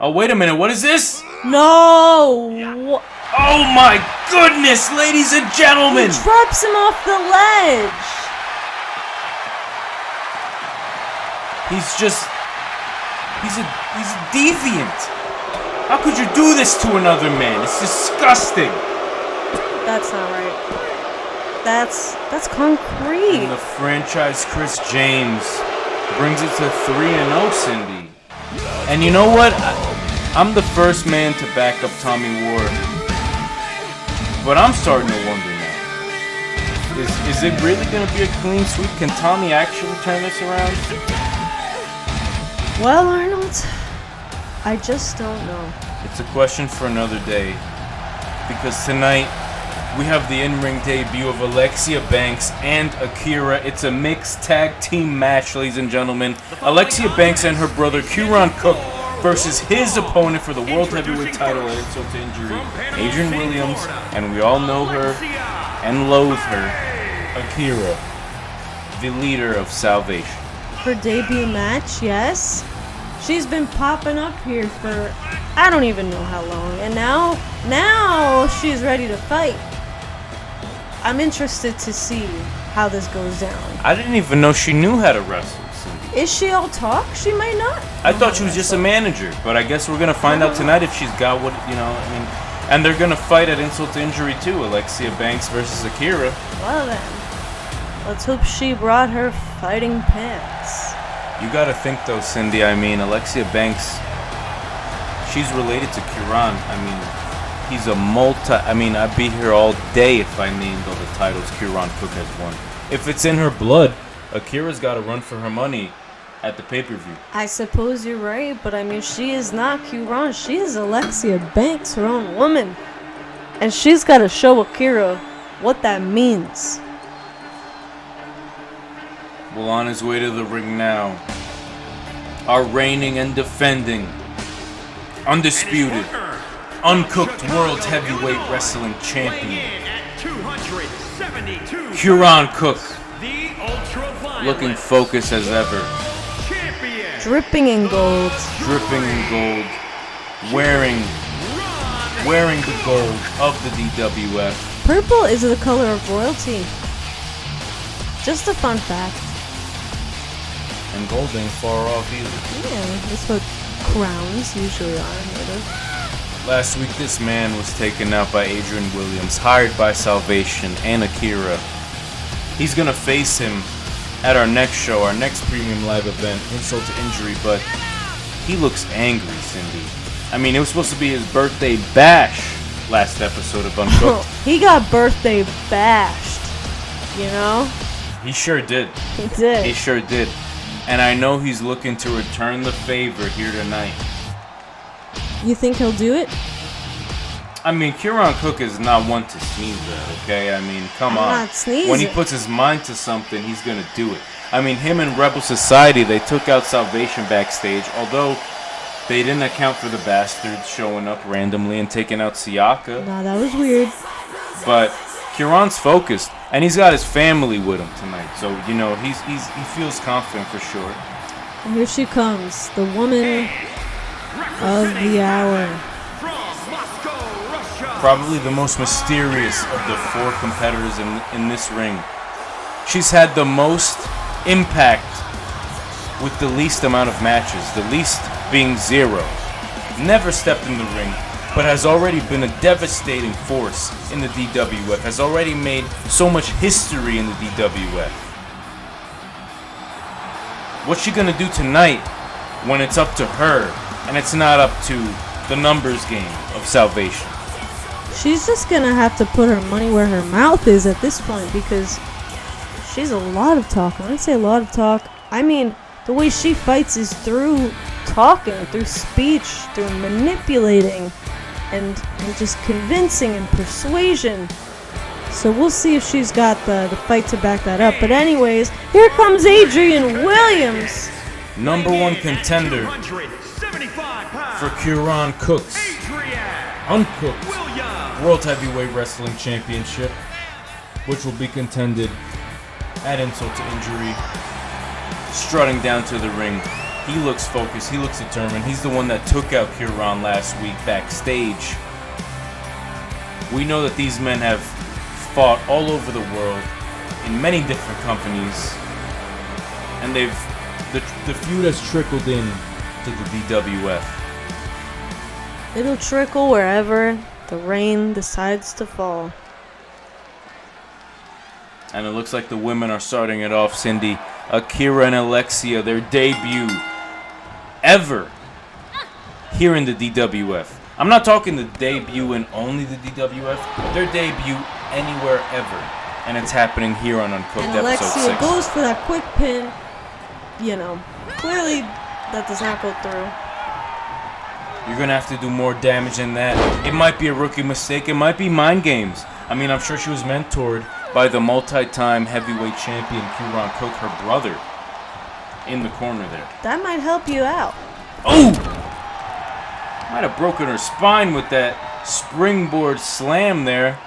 S1: Oh, wait a minute, what is this?
S2: No!
S1: Oh my goodness, ladies and gentlemen!
S2: He drops him off the ledge!
S1: He's a deviant. How could you do this to another man? It's disgusting.
S2: That's not right. That's concrete.
S1: And the franchise Chris James brings it to 3-0, Cindy. And you know what? I'm the first man to back up Tommy War. But I'm starting to wonder now. Is it really going to be a clean sweep? Can Tommy actually turn this around?
S2: Well, Arnold, I just don't know.
S1: It's a question for another day. Because tonight, we have the in-ring debut of Alexia Banks and Akira. It's a mixed tag team match, ladies and gentlemen. Alexia Banks and her brother, Cruel Cook, versus his opponent for the World Heavyweight title at Insult to Injury, Adrian Williams, and we all know her and loathe her, Akira, the leader of Salvation.
S2: Her debut match, yes. She's been popping up here for I don't even know how long, and now she's ready to fight. I'm interested to see how this goes down.
S1: I didn't even know she knew how to wrestle, Cindy.
S2: Is she all talk? She might not.
S1: I thought she was just a manager, but I guess we're gonna find out tonight if she's got what, I mean. And they're gonna fight at Insult to Injury too, Alexia Banks versus Akira.
S2: Well then, let's hope she brought her fighting pants.
S1: You gotta think though, Cindy, I mean, Alexia Banks, she's related to Kiran. I mean, he's a I'd be here all day if I named all the titles Kiran Cook has won. If it's in her blood, Akira's gotta run for her money at the pay-per-view.
S2: I suppose you're right, but I mean, she is not Kiran. She is Alexia Banks, her own woman. And she's gotta show Akira what that means.
S1: Well, on his way to the ring now, our reigning and defending, undisputed, uncooked World Heavyweight Wrestling Champion, Cruel Cook, looking focused as ever.
S2: Dripping in gold.
S1: Dripping in gold. Wearing the gold of the DWF.
S2: Purple is the color of royalty. Just a fun fact.
S1: And gold ain't far off either.
S2: Yeah, that's what crowns usually are made of.
S1: Last week, this man was taken out by Adrian Williams, hired by Salvation and Akira. He's gonna face him at our next show, our next premium live event, Insult to Injury, but he looks angry, Cindy. I mean, it was supposed to be his birthday bash last episode of Uncooked.
S2: He got birthday bashed, you know?
S1: He sure did.
S2: He did.
S1: He sure did. And I know he's looking to return the favor here tonight.
S2: You think he'll do it?
S1: I mean, Cruel Cook is not one to sneeze at, okay? I mean, come on.
S2: I'm not sneezing.
S1: When he puts his mind to something, he's gonna do it. I mean, him and Rebel Society, they took out Salvation backstage, although they didn't account for the bastards showing up randomly and taking out Siaka.
S2: Nah, that was weird.
S1: But Kieran's focused, and he's got his family with him tonight, so he feels confident for sure.
S2: And here she comes, the woman of the hour.
S1: Probably the most mysterious of the four competitors in this ring. she's had the most impact with the least amount of matches, the least being 0. Never stepped in the ring, but has already been a devastating force in the DWF, has already made so much history in the DWF. What's she gonna do tonight when it's up to her and it's not up to the numbers game of salvation?
S2: She's just gonna have to put her money where her mouth is at this point, because she's a lot of talk. When I say a lot of talk, I mean the way she fights is through talking, through speech, through manipulating, and just convincing and persuasion. So we'll see if she's got the fight to back that up. But anyways, here comes Adrian Williams.
S1: Number 1 contender for Kieran Cook's Uncooked World Heavyweight Wrestling Championship, which will be contended at Insult to Injury. Strutting down to the ring, he looks focused, he looks determined. He's the one that took out Kieran last week backstage. We know that these men have fought all over the world in many different companies, and the feud has trickled in to the DWF.
S2: It'll trickle wherever the rain decides to fall.
S1: And it looks like the women are starting it off, Cindy. Akira and Alexia, their debut ever here in the DWF. I'm not talking the debut in only the DWF, their debut anywhere ever. And it's happening here on Uncooked
S2: And
S1: episode
S2: Alexia
S1: 6.
S2: goes for that quick pin. You know, clearly that does not go through.
S1: You're going to have to do more damage than that. It might be a rookie mistake. It might be mind games. I mean, I'm sure she was mentored by the multi-time heavyweight champion Kieran Cook, her brother, in the corner there.
S2: That might help you out.
S1: Oh! Might have broken her spine with that springboard slam there.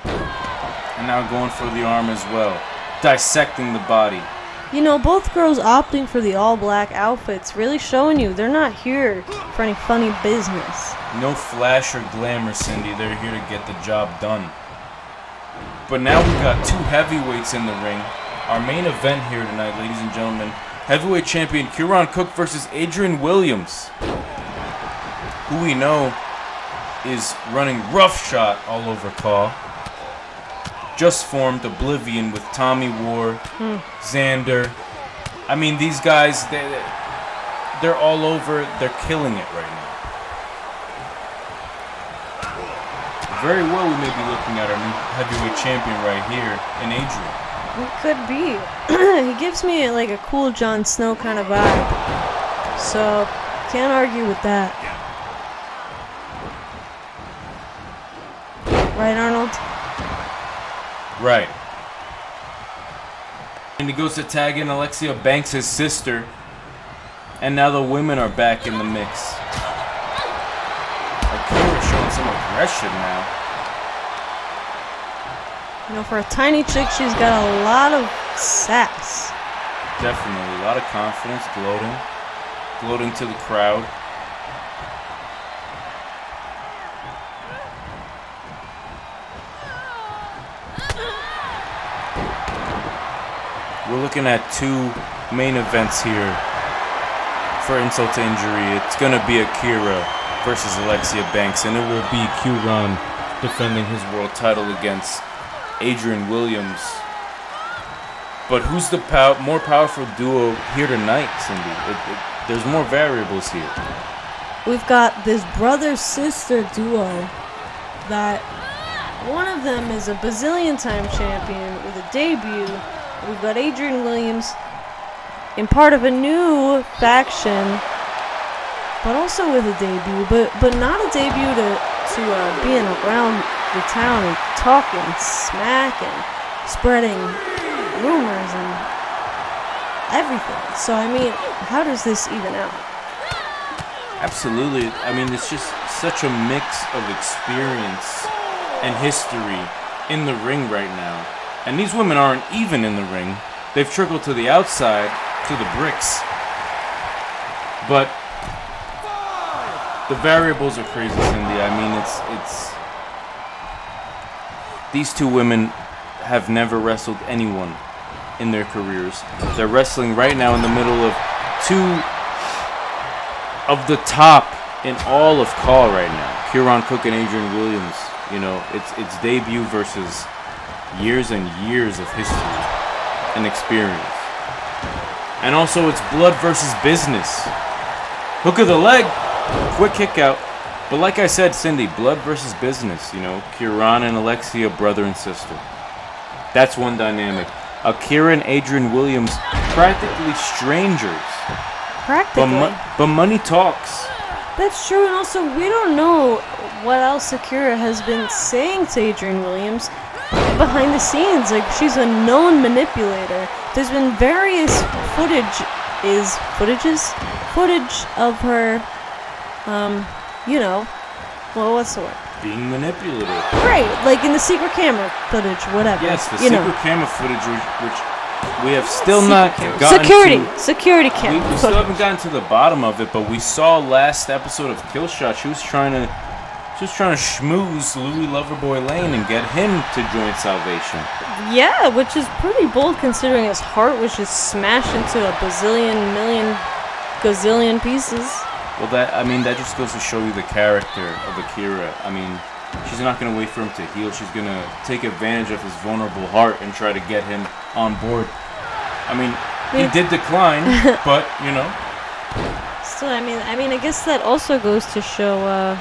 S1: And now going for the arm as well. Dissecting the body.
S2: You know, both girls opting for the all-black outfits, really showing you they're not here for any funny business.
S1: No flash or glamour, Cindy. They're here to get the job done. But now we've got 2 heavyweights in the ring. Our main event here tonight, ladies and gentlemen. Heavyweight champion Kieran Cook versus Adrian Williams, who we know is running roughshod all over Call. Just formed Oblivion with Tommy Ward, Xander. I mean, these guys, they're all over. They're killing it right now. Very well, we may be looking at our new heavyweight champion right here in Adrian.
S2: It could be. He gives me like a cool Jon Snow kind of vibe. So, can't argue with that. Right, Arnold?
S1: Right. And he goes to tag in Alexia Banks, his sister. And now the women are back in the mix. Akira showing some aggression now.
S2: You know, for a tiny chick, she's got a lot of sass.
S1: Definitely. A lot of confidence, gloating. Gloating to the crowd. We're looking at 2 main events here for Insult to Injury. It's going to be Akira versus Alexia Banks, and it will be Kieran defending his world title against Adrian Williams. But who's the more powerful duo here tonight, Cindy? There's more variables here.
S2: We've got this brother-sister duo that one of them is a bazillion-time champion with a debut. We've got Adrian Williams in part of a new faction, but also with a debut, but not a debut to being around the town and talking smack and spreading rumors and everything. So, I mean, how does this even out?
S1: Absolutely. I mean, it's just such a mix of experience and history in the ring right now. And these women aren't even in the ring. They've trickled to the outside, to the bricks. But the variables are crazy, Cindy. I mean, it's these 2 women have never wrestled anyone in their careers. They're wrestling right now in the middle of two of the top in all of CAW right now. Kieran Cook and Adrian Williams. You know, it's debut versus years and years of history and experience. And also it's blood versus business. Hook of the leg, quick kick out. But like I said, Cindy, blood versus business. You know, Kieran and Alexia, brother and sister. That's one dynamic. Akira and Adrian Williams, practically strangers.
S2: Practically.
S1: But money talks.
S2: That's true, and also we don't know what else Akira has been saying to Adrian Williams behind the scenes. Like, she's a known manipulator. There's been various footage of her, you know, well, what's the word?
S1: Being manipulative.
S2: Right, like in the secret camera footage, whatever.
S1: Yes, the
S2: you
S1: secret
S2: know.
S1: camera footage, which we have still not gotten
S2: Security camera.
S1: We still haven't gotten to the bottom of it, but we saw last episode of Killshot. She was trying to schmooze Louis Loverboy Lane and get him to join Salvation.
S2: Yeah, which is pretty bold considering his heart was just smashed into a gazillion pieces.
S1: Well, that just goes to show you the character of Akira. I mean, she's not going to wait for him to heal. She's going to take advantage of his vulnerable heart and try to get him on board. I mean, he did decline, but, you know.
S2: Still, I mean, I guess that also goes to show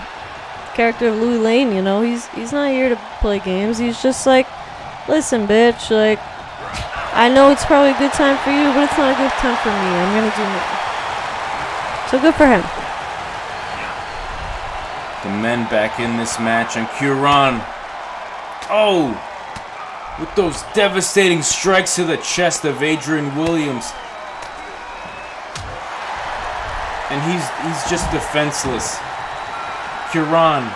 S2: character of Louis Lane, you know. He's not here to play games. He's just like, listen, bitch, like, I know it's probably a good time for you, but it's not a good time for me. I'm going to do more. So good for him.
S1: The men back in this match, and Kieran, with those devastating strikes to the chest of Adrian Williams. And he's just defenseless. Kieran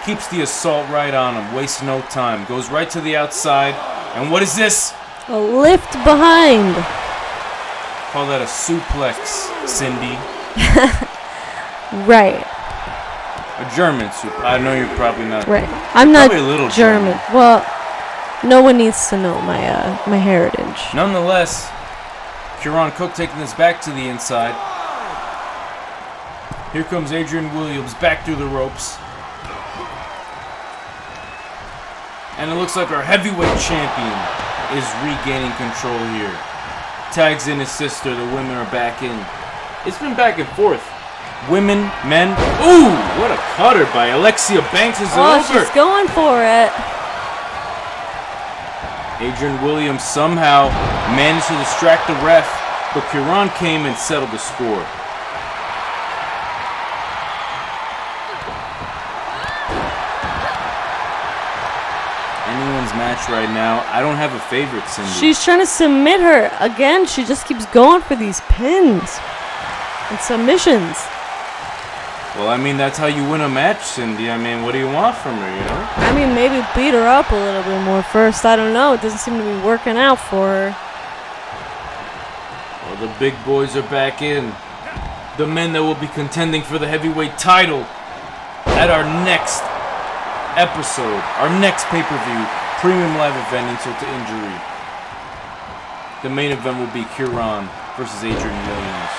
S1: keeps the assault right on him, wastes no time, goes right to the outside, and what is this?
S2: A lift behind.
S1: Call that a suplex, Cindy.
S2: Right.
S1: A German soup. I know you're probably not.
S2: Right. I'm not
S1: a little
S2: German. Well, no one needs to know my my heritage.
S1: Nonetheless, Kieran Cook taking this back to the inside. Here comes Adrian Williams back through the ropes. And it looks like our heavyweight champion is regaining control here. Tags in his sister. The women are back in. It's been back and forth. Women, men. Ooh, what a cutter by Alexia Banks. Is it over?
S2: She's going for it.
S1: Adrian Williams somehow managed to distract the ref, but Kieran came and settled the score. Anyone's match right now. I don't have a favorite, Cindy.
S2: She's trying to submit her. Again, she just keeps going for these pins and submissions.
S1: Well, I mean, that's how you win a match, Cindy. I mean, what do you want from her, you know?
S2: I mean, maybe beat her up a little bit more first. I don't know. It doesn't seem to be working out for her.
S1: Well, the big boys are back in. The men that will be contending for the heavyweight title at our next episode, our next pay-per-view, premium live event, Insult to Injury. The main event will be Kieran versus Adrian Williams.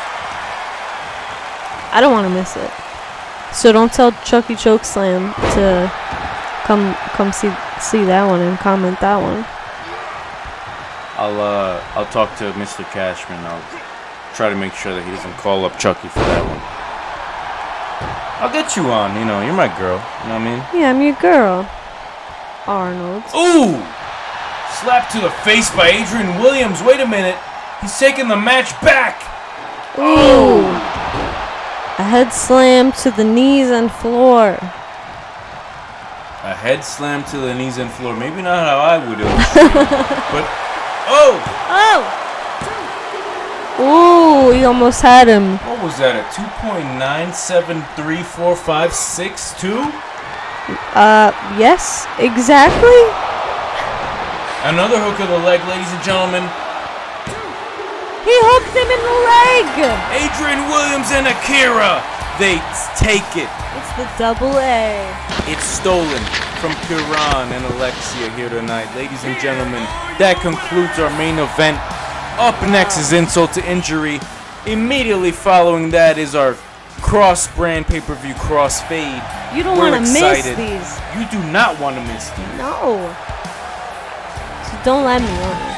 S2: I don't want to miss it. So don't tell Chucky Chokeslam to come see that one and comment that one.
S1: I'll talk to Mr. Cashman. I'll try to make sure that he doesn't call up Chucky for that one. I'll get you on, you know, you're my girl. You know what I mean?
S2: Yeah, I'm your girl. Arnold.
S1: Ooh! Slap to the face by Adrian Williams. Wait a minute. He's taking the match back.
S2: Ooh. A head slam to the knees and floor.
S1: A head slam to the knees and floor. Maybe not how I would illustrate it, but
S2: Ooh, he almost had him.
S1: What was that? A 2.9734562?
S2: Yes, exactly.
S1: Another hook of the leg, ladies and gentlemen.
S2: He hooked him in the leg.
S1: Adrian Williams and Akira. They take it.
S2: It's The double A.
S1: It's stolen from Kiran and Alexia here tonight. Ladies and gentlemen, that concludes our main event. Up next is Insult to Injury. Immediately following that is our cross-brand pay-per-view crossfade.
S2: You don't want to miss these.
S1: You do not want to miss these.
S2: No. So don't let me on.